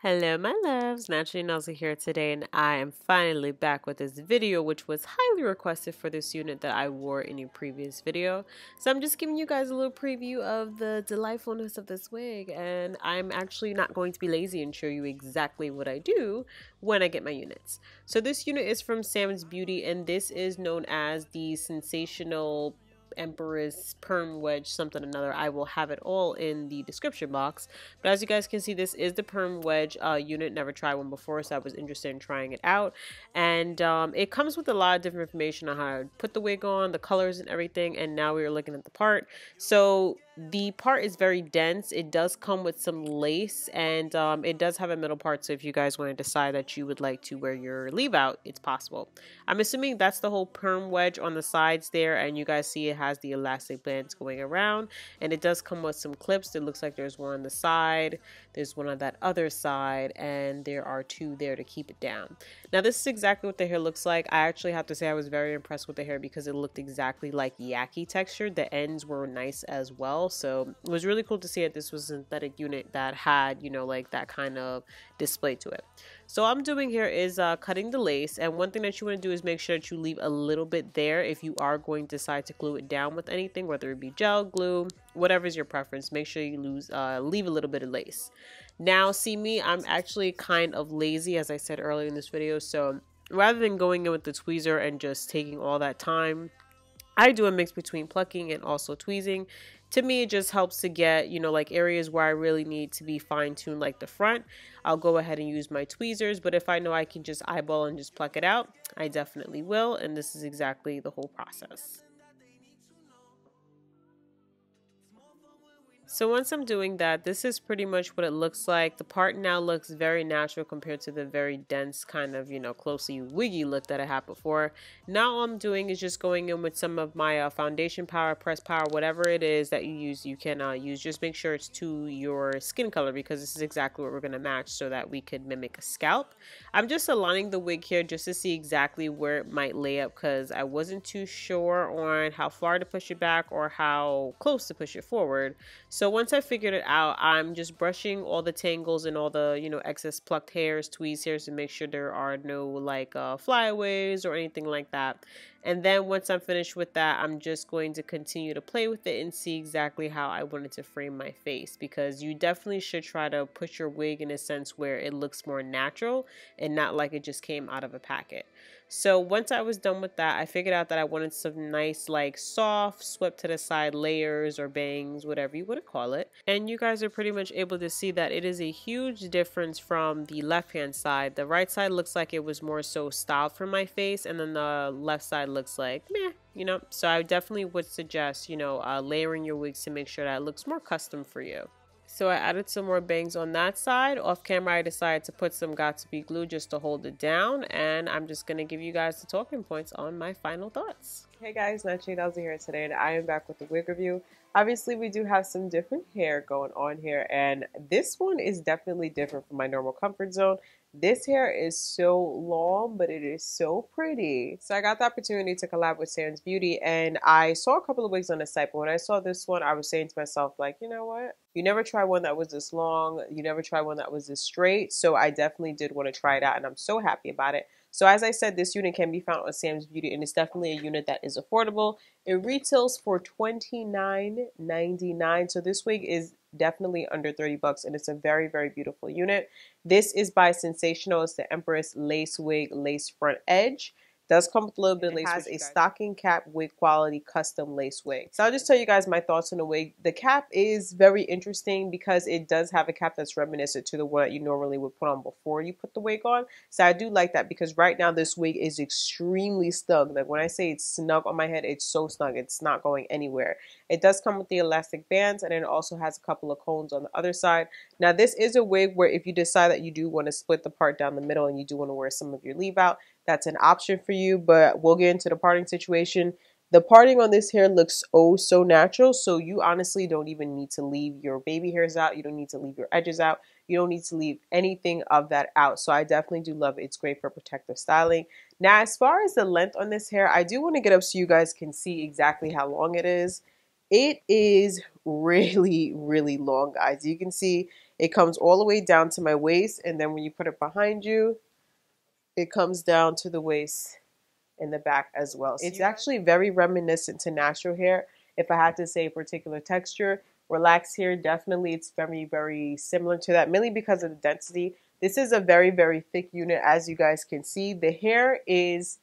Hello my loves, NaturallyNellzy here today, and I am finally back with this video, which was highly requested for this unit that I wore in a previous video. So I'm just giving you guys a little preview of the delightfulness of this wig, and I'm actually not going to be lazy and show you exactly what I do when I get my units. So this unit is from SAMSBEAUTY, and this is known as the Sensational Empress perm wedge something or another. I will have it all in the description box, but as you guys can see, this is the perm wedge unit. Never tried one before, so I was interested in trying it out, and it comes with a lot of different information on how to put the wig on, the colors and everything. And now we are looking at the part. So the part is very dense. It does come with some lace, and it does have a middle part, so if you guys want to decide that you would like to wear your leave out, it's possible. I'm assuming that's the whole perm wedge on the sides there, and you guys see it has the elastic bands going around, and it does come with some clips. It looks like there's one on the side, there's one on that other side, and there are two there to keep it down. Now this is exactly what the hair looks like. I actually have to say I was very impressed with the hair because it looked exactly like yaki texture. The ends were nice as well, so it was really cool to see that this was a synthetic unit that had, you know, like that kind of display to it. So all I'm doing here is cutting the lace, and one thing that you want to do is make sure that you leave a little bit there if you are going to decide to glue it down with anything, whether it be gel, glue, whatever is your preference. Make sure you leave a little bit of lace. Now see me, I'm actually kind of lazy, as I said earlier in this video, so rather than going in with the tweezer and just taking all that time, I do a mix between plucking and also tweezing. To me, it just helps to get, you know, like areas where I really need to be fine-tuned, like the front. I'll go ahead and use my tweezers, but if I know I can just eyeball and just pluck it out, I definitely will, and this is exactly the whole process. So once I'm doing that, this is pretty much what it looks like. The part now looks very natural compared to the very dense kind of, you know, closely wiggy look that I had before. Now all I'm doing is just going in with some of my foundation powder, press powder, whatever it is that you use, you can use. Just make sure it's to your skin color, because this is exactly what we're going to match so that we could mimic a scalp. I'm just aligning the wig here just to see exactly where it might lay up, because I wasn't too sure on how far to push it back or how close to push it forward. So once I figured it out, I'm just brushing all the tangles and all the, you know, excess plucked hairs, tweezed hairs, to make sure there are no like flyaways or anything like that. And then once I'm finished with that, I'm just going to continue to play with it and see exactly how I wanted to frame my face, because you definitely should try to put your wig in a sense where it looks more natural and not like it just came out of a packet. So once I was done with that, I figured out that I wanted some nice, like, soft, swept to the side layers or bangs, whatever you want to call it. And you guys are pretty much able to see that it is a huge difference from the left-hand side. The right side looks like it was more so styled for my face, and then the left side looks like meh, you know. So I definitely would suggest, you know, layering your wigs to make sure that it looks more custom for you. So I added some more bangs on that side. Off camera, I decided to put some Got2b glue just to hold it down, and I'm just going to give you guys the talking points on my final thoughts. Hey guys, NaturallyNellzy here today, and I am back with the wig review. Obviously, we do have some different hair going on here, and this one is definitely different from my normal comfort zone. This hair is so long, but it is so pretty. So I got the opportunity to collab with SAMSBEAUTY, and I saw a couple of wigs on the site, but when I saw this one, I was saying to myself, like, you know what? You never try one that was this long. You never try one that was this straight. So I definitely did want to try it out, and I'm so happy about it. So as I said, this unit can be found on SAMSBEAUTY, and it's definitely a unit that is affordable. It retails for $29.99. So this wig is definitely under 30 bucks, and it's a very, very beautiful unit. This is by Sensational. It's the Empress lace wig, lace front edge. Does come with a little bit of lace. It has a stocking cap wig quality custom lace wig. So I'll just tell you guys my thoughts on the wig. The cap is very interesting because it does have a cap that's reminiscent to the one that you normally would put on before you put the wig on. So I do like that, because right now this wig is extremely snug. Like when I say it's snug on my head, it's so snug. It's not going anywhere. It does come with the elastic bands, and it also has a couple of cones on the other side. Now this is a wig where if you decide that you do want to split the part down the middle and you do want to wear some of your leave out, that's an option for you, but we'll get into the parting situation. The parting on this hair looks oh so natural, so you honestly don't even need to leave your baby hairs out. You don't need to leave your edges out. You don't need to leave anything of that out. So I definitely do love it. It's great for protective styling. Now, as far as the length on this hair, I do want to get up so you guys can see exactly how long it is. It is really, really long, guys. You can see It comes all the way down to my waist, and then when you put it behind you, it comes down to the waist in the back as well. So it's actually very reminiscent to natural hair. If I had to say a particular texture, relaxed hair, definitely it's very, very similar to that, mainly because of the density. This is a very, very thick unit, as you guys can see. The hair is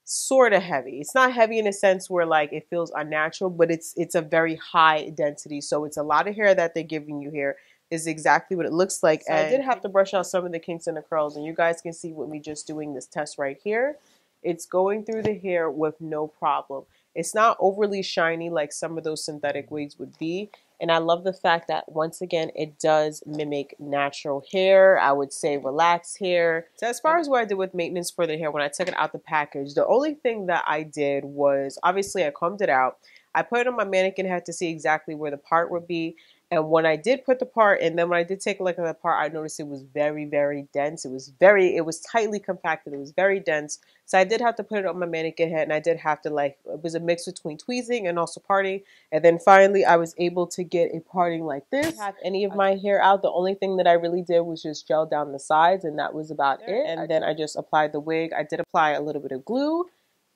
sort of heavy. It's not heavy in a sense where like it feels unnatural, but it's a very high density. So it's a lot of hair that they're giving you here. Is exactly what it looks like. So I did have to brush out some of the kinks and the curls, and you guys can see with me just doing this test right here. It's going through the hair with no problem. It's not overly shiny like some of those synthetic wigs would be. And I love the fact that, once again, it does mimic natural hair. I would say relaxed hair. So as far as what I did with maintenance for the hair, when I took it out the package, the only thing that I did was, obviously I combed it out. I put it on my mannequin head to see exactly where the part would be. And when I did put the part, and then when I did take a look at the part, I noticed it was very, very dense. It was tightly compacted. It was very dense. So I did have to put it on my mannequin head, and I did have to, like, it was a mix between tweezing and also parting. And then finally, I was able to get a parting like this. I didn't have any of my hair out. The only thing that I really did was just gel down the sides, and that was about it. And then I just applied the wig. I did apply a little bit of glue.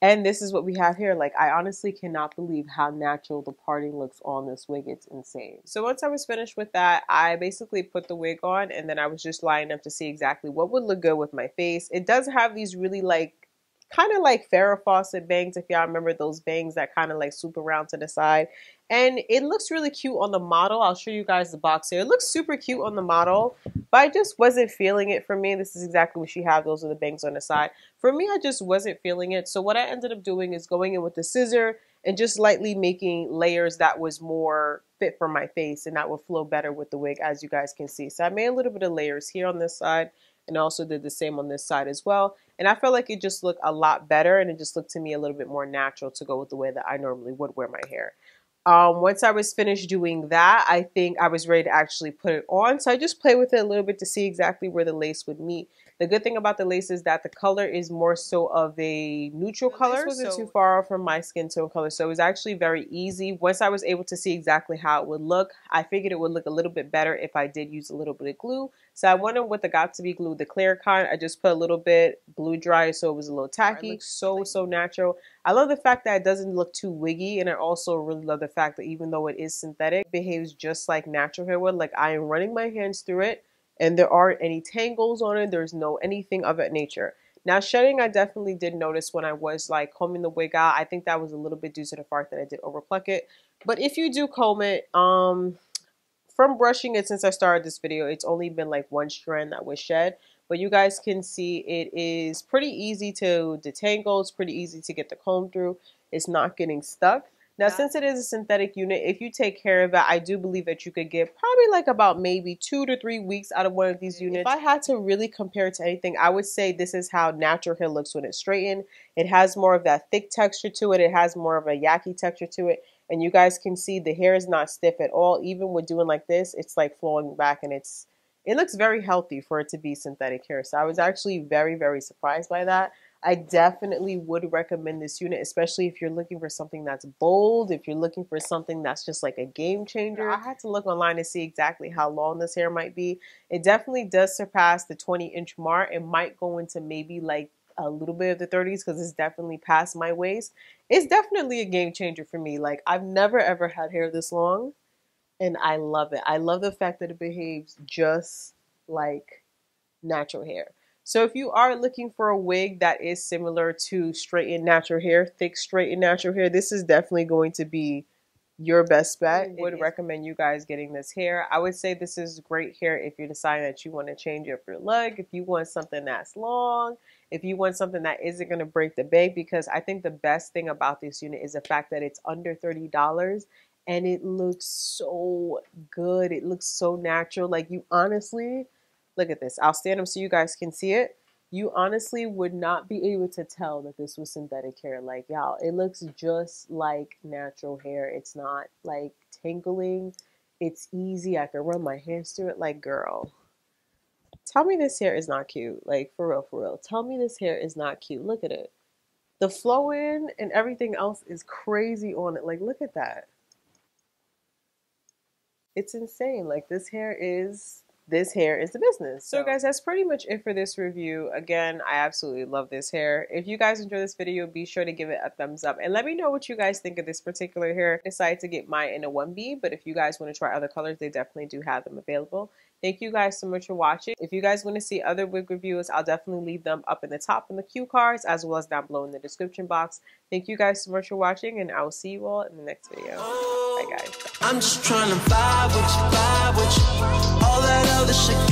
And this is what we have here. Like, I honestly cannot believe how natural the parting looks on this wig. It's insane. So once I was finished with that, I basically put the wig on, and then I was just lining up to see exactly what would look good with my face. It does have these really, like, kind of like Farrah Fawcett bangs, if y'all remember those bangs that kind of like swoop around to the side. And it looks really cute on the model. I'll show you guys the box here. It looks super cute on the model, but I just wasn't feeling it for me. This is exactly what she had. Those are the bangs on the side. For me, I just wasn't feeling it. So what I ended up doing is going in with the scissor and just lightly making layers that was more fit for my face, and that would flow better with the wig, as you guys can see. So I made a little bit of layers here on this side, and also did the same on this side as well. And I felt like it just looked a lot better, and it just looked to me a little bit more natural to go with the way that I normally would wear my hair. Once I was finished doing that, I think I was ready to actually put it on. So I just played with it a little bit to see exactly where the lace would meet. The good thing about the lace is that the color is more so of a neutral color. This wasn't too far off from my skin tone color, so it was actually very easy. Once I was able to see exactly how it would look, I figured it would look a little bit better if I did use a little bit of glue. So I went in with the Got2b glue, the clear kind. I just put a little bit, blue dry, so it was a little tacky. It looks so natural. I love the fact that it doesn't look too wiggy, and I also really love the fact that even though it is synthetic, it behaves just like natural hair would. Like, I am running my hands through it, and there aren't any tangles on it. There's no anything of that nature. Now, shedding, I definitely did notice when I was like combing the wig out. I think that was a little bit due to the fact that I did overpluck it. But if you do comb it, from brushing it since I started this video, it's only been like one strand that was shed. But you guys can see it is pretty easy to detangle. It's pretty easy to get the comb through. It's not getting stuck. Now, since it is a synthetic unit, if you take care of it, I do believe that you could get probably like about maybe 2 to 3 weeks out of one of these units. If I had to really compare it to anything, I would say this is how natural hair looks when it's straightened. It has more of that thick texture to it. It has more of a yucky texture to it. And you guys can see the hair is not stiff at all. Even with doing like this, it's like flowing back, and it looks very healthy for it to be synthetic hair. So I was actually very, very surprised by that. I definitely would recommend this unit, especially if you're looking for something that's bold, if you're looking for something that's just like a game changer. I had to look online to see exactly how long this hair might be. It definitely does surpass the 20-inch mark. It might go into maybe like a little bit of the 30s because it's definitely past my waist. It's definitely a game changer for me. Like, I've never ever had hair this long, and I love it. I love the fact that it behaves just like natural hair. So if you are looking for a wig that is similar to straightened natural hair, thick straightened natural hair, this is definitely going to be your best bet. I would recommend you guys getting this hair. I would say this is great hair if you're deciding that you want to change up your look, if you want something that's long, if you want something that isn't going to break the bank, because I think the best thing about this unit is the fact that it's under $30 and it looks so good. It looks so natural. Like, you honestly, look at this. I'll stand up so you guys can see it. You honestly would not be able to tell that this was synthetic hair. Like, y'all, it looks just like natural hair. It's not like tangling. It's easy. I can run my hands through it. Like, girl, tell me this hair is not cute. Like, for real, for real. Tell me this hair is not cute. Look at it. The flow in and everything else is crazy on it. Like, look at that. It's insane. Like, this hair is the business. So guys, that's pretty much it for this review. Again, I absolutely love this hair. If you guys enjoy this video, be sure to give it a thumbs up and let me know what you guys think of this particular hair. I decided to get mine in a 1B, but if you guys want to try other colors, they definitely do have them available. Thank you guys so much for watching. If you guys want to see other wig reviews, I'll definitely leave them up in the top in the cue cards as well as down below in the description box. Thank you guys so much for watching, and I will see you all in the next video. Bye guys. I'm just trying to vibe with you, all that other shit.